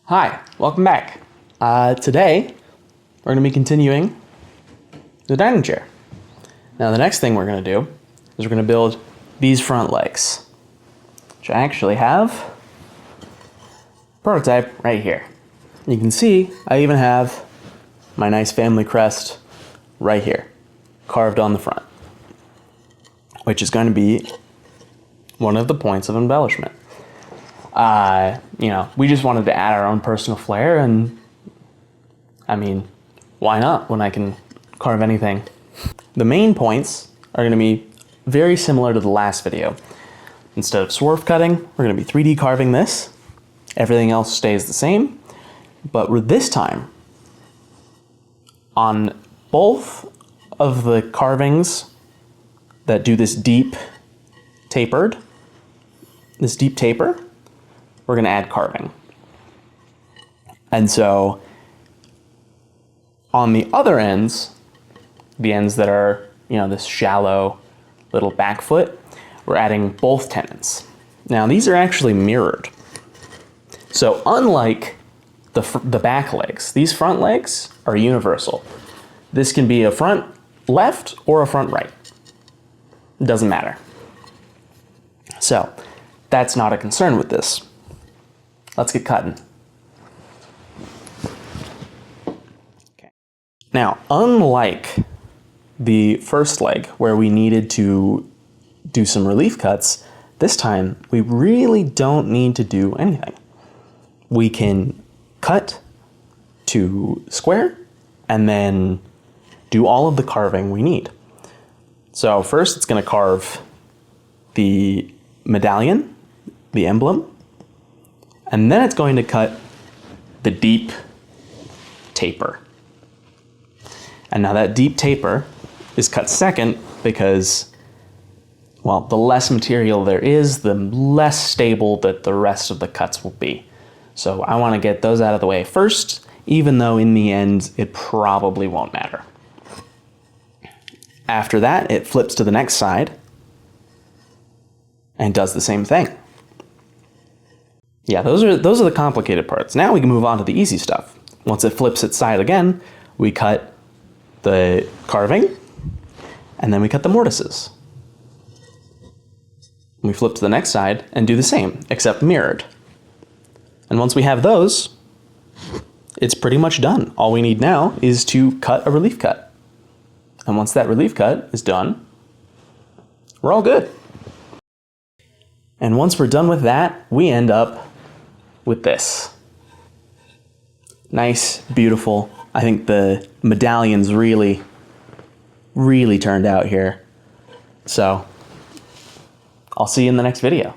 Hi, welcome back. Today, we're going to be continuing the dining chair. Now the next thing we're going to do is we're going to build these front legs, which I actually have a prototype right here. You can see I even have my nice family crest right here, carved on the front, which is going to be one of the points of embellishment. We just wanted to add our own personal flair, and I mean, why not when I can carve anything? The main points are going to be very similar to the last video. Instead of swerve cutting, we're going to be 3D carving this. Everything else stays the same, but this time, on both of the carvings that do this deep taper, we're going to add carving. And so on the other ends, the ends that are, this shallow little back foot, we're adding both tenons. Now these are actually mirrored. So unlike the back legs, these front legs are universal. This can be a front left or a front right. It doesn't matter. So that's not a concern with this. Let's get cutting. Okay. Now, unlike the first leg where we needed to do some relief cuts, this time we really don't need to do anything. We can cut to square and then do all of the carving we need. So first it's going to carve the medallion, the emblem, and then it's going to cut the deep taper. And now that deep taper is cut second because, well, the less material there is, the less stable that the rest of the cuts will be. So I want to get those out of the way first, even though in the end it probably won't matter. After that, it flips to the next side and does the same thing. Yeah, those are the complicated parts. Now we can move on to the easy stuff. Once it flips its side again, we cut the carving, and then we cut the mortises. We flip to the next side and do the same, except mirrored. And once we have those, it's pretty much done. All we need now is to cut a relief cut. And once that relief cut is done, we're all good. And once we're done with that, we end up with this. Nice, beautiful. I think the medallions really turned out here. So I'll see you in the next video.